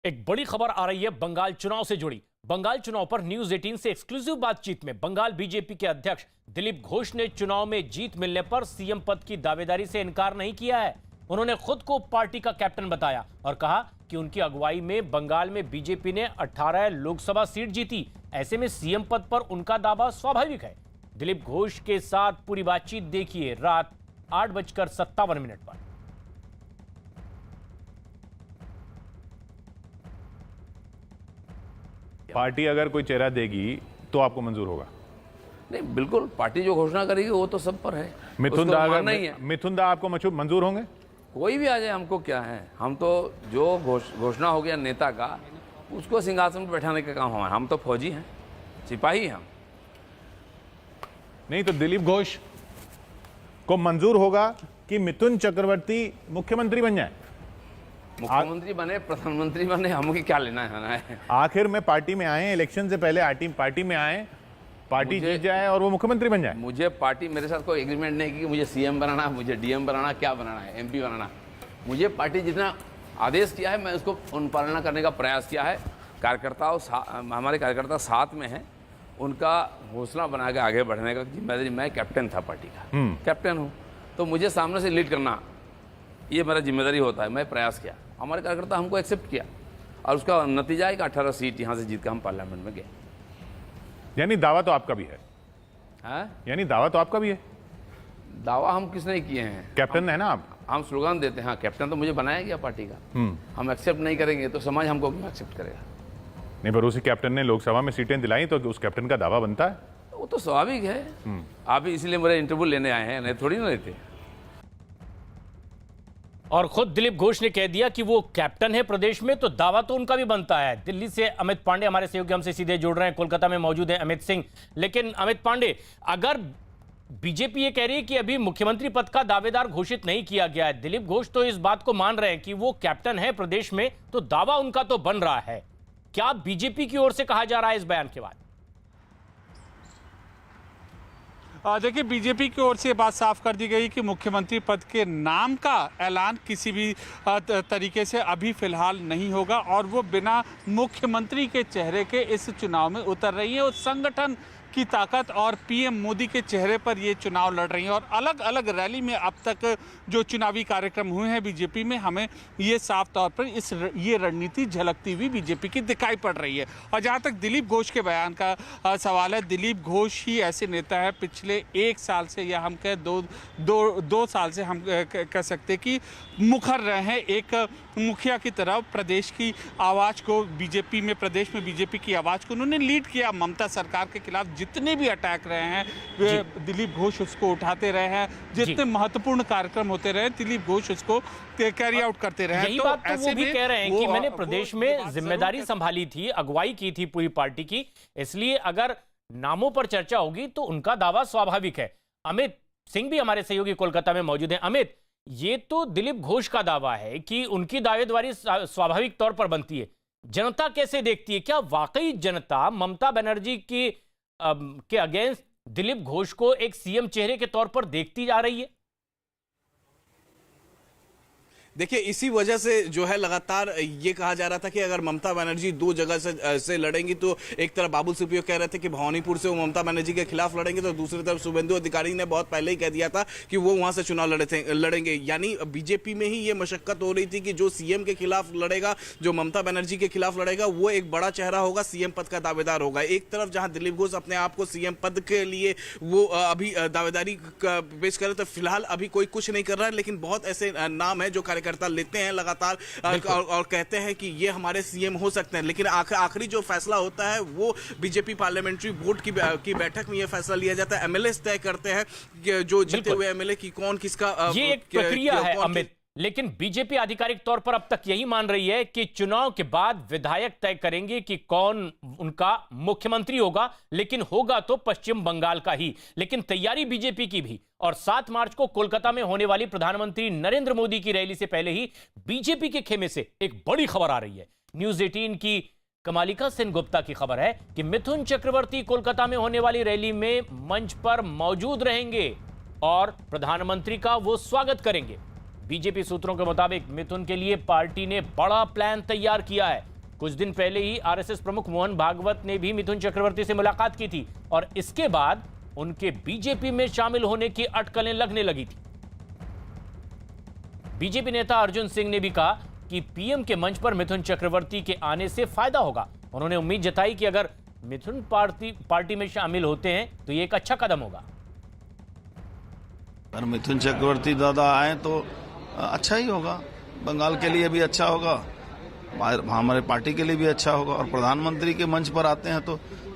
एक बड़ी खबर आ रही है बंगाल चुनाव से जुड़ी। बंगाल चुनाव पर न्यूज 18 से एक्सक्लूसिव बातचीत में बंगाल बीजेपी के अध्यक्ष दिलीप घोष ने चुनाव में जीत मिलने पर सीएम पद की दावेदारी से इनकार नहीं किया है। उन्होंने खुद को पार्टी का कैप्टन बताया और कहा कि उनकी अगुवाई में बंगाल में बीजेपी ने 18 लोकसभा सीट जीती। ऐसे में सीएम पद पर उनका दावा स्वाभाविक है। दिलीप घोष के साथ पूरी बातचीत देखिए रात 8:57 पर। पार्टी अगर कोई चेहरा देगी तो आपको मंजूर होगा? नहीं, बिल्कुल पार्टी जो घोषणा करेगी वो तो सब पर है। मिथुन दा मानना ही है। मिथुन दा आपको मंजूर होंगे? कोई भी आ जाए, हमको क्या है। हम तो जो घोषणा हो गया नेता का, उसको सिंहासन पर बैठाने का काम हमारा। हम तो फौजी हैं, सिपाही हैं हम। नहीं तो दिलीप घोष को मंजूर होगा कि मिथुन चक्रवर्ती मुख्यमंत्री बन जाए? मुख्यमंत्री बने, प्रधानमंत्री बने, हमको क्या लेना है। आखिर में पार्टी में आए, इलेक्शन से पहले पार्टी में आए, पार्टी जीत जाए और वो मुख्यमंत्री बन जाए। मुझे पार्टी मेरे साथ कोई एग्रीमेंट नहीं कि मुझे सीएम बनाना, मुझे डीएम बनाना, क्या बनाना है, एमपी बनाना। मुझे पार्टी जितना आदेश किया है मैं उसको अनुपालना करने का प्रयास किया है। हमारे कार्यकर्ता साथ में हैं, उनका हौसला बना के आगे बढ़ने का जिम्मेदारी। मैं कैप्टन था पार्टी का, कैप्टन हूँ, तो मुझे सामने से लीड करना ये मेरा जिम्मेदारी होता है। मैं प्रयास किया, हमारे कार्यकर्ता हमको एक्सेप्ट किया और उसका नतीजा है कि 18 सीट यहाँ से जीत कर हम पार्लियामेंट में गए। यानी दावा तो आपका भी है? हाँ, यानी दावा तो आपका भी है? दावा हम किसने किए हैं? कैप्टन है ना आप? हम स्लोगन देते हैं। हाँ, कैप्टन तो मुझे बनाया गया पार्टी का। हम एक्सेप्ट नहीं करेंगे तो समाज हमको क्यों एक्सेप्ट करेगा? नहीं, पर उसी कैप्टन ने लोकसभा में सीटें दिलाई तो उस कैप्टन का दावा बनता है। वो तो स्वाभाविक है। आप ही इसलिए मेरे इंटरव्यू लेने आए हैं, नहीं थोड़ी ना लेते। और खुद दिलीप घोष ने कह दिया कि वो कैप्टन है प्रदेश में, तो दावा तो उनका भी बनता है। दिल्ली से अमित पांडे हमारे सहयोगी हमसे सीधे जुड़ रहे हैं, कोलकाता में मौजूद है अमित सिंह। लेकिन अमित पांडे, अगर बीजेपी ये कह रही है कि अभी मुख्यमंत्री पद का दावेदार घोषित नहीं किया गया है, दिलीप घोष तो इस बात को मान रहे हैं कि वो कैप्टन है प्रदेश में, तो दावा उनका तो बन रहा है। क्या बीजेपी की ओर से कहा जा रहा है इस बयान के बाद? देखिए, बीजेपी की ओर से ये बात साफ कर दी गई कि मुख्यमंत्री पद के नाम का ऐलान किसी भी तरीके से अभी फिलहाल नहीं होगा और वो बिना मुख्यमंत्री के चेहरे के इस चुनाव में उतर रही है। और संगठन की ताकत और पीएम मोदी के चेहरे पर ये चुनाव लड़ रही हैं। और अलग अलग रैली में अब तक जो चुनावी कार्यक्रम हुए हैं बीजेपी में, हमें ये साफ तौर पर ये रणनीति झलकती हुई बीजेपी की दिखाई पड़ रही है। और जहाँ तक दिलीप घोष के बयान का सवाल है, दिलीप घोष ही ऐसे नेता है पिछले 1 साल से, या हम कहें दो साल से हम कह सकते कि मुखर रहे हैं एक मुखिया की तरफ। प्रदेश की आवाज़ को बीजेपी में, प्रदेश में बीजेपी की आवाज़ को उन्होंने लीड किया। ममता सरकार के खिलाफ जितने भी अटैक रहे हैं वे दिलीप घोष उसको उठाते रहे हैं। जितने महत्वपूर्ण कार्यक्रम होते रहे, दिलीप घोष उसको कैरी आउट करते रहे। यही बात तो वो भी कह रहे हैं कि मैंने प्रदेश में जिम्मेदारी संभाली थी, अगुवाई की थी पूरी पार्टी की, इसलिए अगर नामों पर चर्चा होगी तो उनका दावा स्वाभाविक है। अमित सिंह भी हमारे सहयोगी कोलकाता में मौजूद हैं। अमित, ये तो दिलीप घोष का दावा है कि उनकी दावेदारी स्वाभाविक तौर पर बनती है, जनता कैसे देखती है? क्या वाकई जनता ममता बनर्जी के अगेंस्ट दिलीप घोष को एक सीएम चेहरे के तौर पर देखती जा रही है? देखिए, इसी वजह से जो है लगातार ये कहा जा रहा था कि अगर ममता बनर्जी 2 जगह से लड़ेंगी, तो एक तरफ बाबुल सुप्रियो कह रहे थे कि भवानीपुर से वो ममता बनर्जी के खिलाफ लड़ेंगे, तो दूसरी तरफ शुभेंदु अधिकारी ने बहुत पहले ही कह दिया था कि वो वहां से चुनाव लड़ेंगे। यानी बीजेपी में ही ये मशक्कत हो रही थी कि जो सीएम के खिलाफ लड़ेगा, जो ममता बनर्जी के खिलाफ लड़ेगा, वो एक बड़ा चेहरा होगा, सीएम पद का दावेदार होगा। एक तरफ जहां दिलीप घोष अपने आप को सीएम पद के लिए वो अभी दावेदारी पेश करे, तो फिलहाल अभी कोई कुछ नहीं कर रहा है। लेकिन बहुत ऐसे नाम है जो करता लेते हैं लगातार और कहते हैं कि ये हमारे सीएम हो सकते हैं। लेकिन आखिरी जो फैसला होता है वो बीजेपी पार्लियामेंट्री बोर्ड की बैठक में ये फैसला लिया जाता है। एमएलए तय करते हैं कि जो जीते हुए एमएलए की कौन किसका, ये एक प्रक्रिया है अमित। लेकिन बीजेपी आधिकारिक तौर पर अब तक यही मान रही है कि चुनाव के बाद विधायक तय करेंगे कि कौन उनका मुख्यमंत्री होगा, लेकिन होगा तो पश्चिम बंगाल का ही। लेकिन तैयारी बीजेपी की भी, और 7 मार्च को कोलकाता में होने वाली प्रधानमंत्री नरेंद्र मोदी की रैली से पहले ही बीजेपी के खेमे से एक बड़ी खबर आ रही है। न्यूज 18 की कमालिका सेन गुप्ता की खबर है कि मिथुन चक्रवर्ती कोलकाता में होने वाली रैली में मंच पर मौजूद रहेंगे और प्रधानमंत्री का वो स्वागत करेंगे। बीजेपी सूत्रों के मुताबिक मिथुन के लिए पार्टी ने बड़ा प्लान तैयार किया है। कुछ दिन पहले ही आरएसएस प्रमुख मोहन भागवत ने भी मिथुन चक्रवर्ती से मुलाकात की थी और इसके बाद उनके बीजेपी में शामिल होने की अटकलें लगने लगी थी। बीजेपी नेता अर्जुन सिंह ने भी कहा कि पीएम के मंच पर मिथुन चक्रवर्ती के आने से फायदा होगा। उन्होंने उम्मीद जताई कि अगर मिथुन पार्टी में शामिल होते हैं तो ये एक अच्छा कदम होगा। अगर मिथुन चक्रवर्ती दादा आए तो अच्छा ही होगा, बंगाल के लिए भी अच्छा होगा, हमारे पार्टी के लिए भी अच्छा होगा, और प्रधानमंत्री के मंच पर आते हैं तो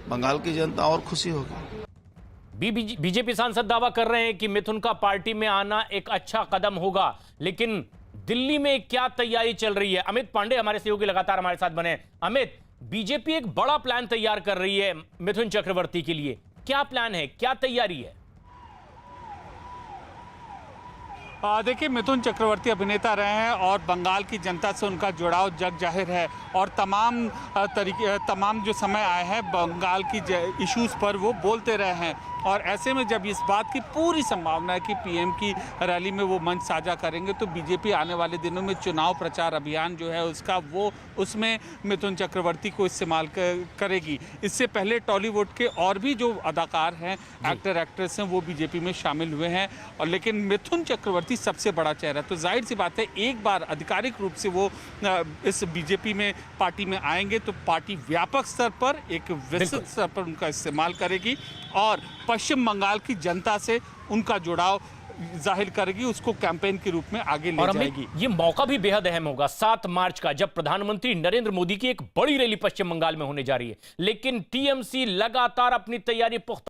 बंगाल की जनता और खुशी होगी। बीजेपी सांसद दावा कर रहे हैं कि मिथुन का पार्टी में आना एक अच्छा कदम होगा, लेकिन दिल्ली में क्या तैयारी चल रही है? अमित पांडे हमारे सहयोगी लगातार हमारे साथ बने। अमित, बीजेपी एक बड़ा प्लान तैयार कर रही है मिथुन चक्रवर्ती के लिए, क्या प्लान है, क्या तैयारी है? देखिए, मिथुन चक्रवर्ती अभिनेता रहे हैं और बंगाल की जनता से उनका जुड़ाव जग जाहिर है और तमाम जो समय आए हैं बंगाल की इश्यूज पर वो बोलते रहे हैं। और ऐसे में जब इस बात की पूरी संभावना है कि पीएम की रैली में वो मंच साझा करेंगे तो बीजेपी आने वाले दिनों में चुनाव प्रचार अभियान जो है उसमें मिथुन चक्रवर्ती को इस्तेमाल करेगी। इससे पहले टॉलीवुड के और भी जो अदाकार हैं, एक्टर एक्ट्रेस हैं, वो बीजेपी में शामिल हुए हैं और लेकिन मिथुन चक्रवर्ती सबसे बड़ा चेहरा। तो जाहिर सी बात है, एक बार आधिकारिक रूप से वो इस बीजेपी में पार्टी में आएंगे तो पार्टी व्यापक स्तर पर, एक विस्तृत स्तर पर उनका इस्तेमाल करेगी और पश्चिम बंगाल की जनता से उनका जुड़ाव जाहिर करेगी, उसको कैंपेन के रूप में आगे ले जाएगी। ये मौका भी बेहद अहम होगा 7 मार्च का, जब प्रधानमंत्री नरेंद्र मोदी की एक बड़ी रैली पश्चिम बंगाल में होने जा रही है। लेकिन टीएमसी लगातार अपनी तैयारी पुख्ता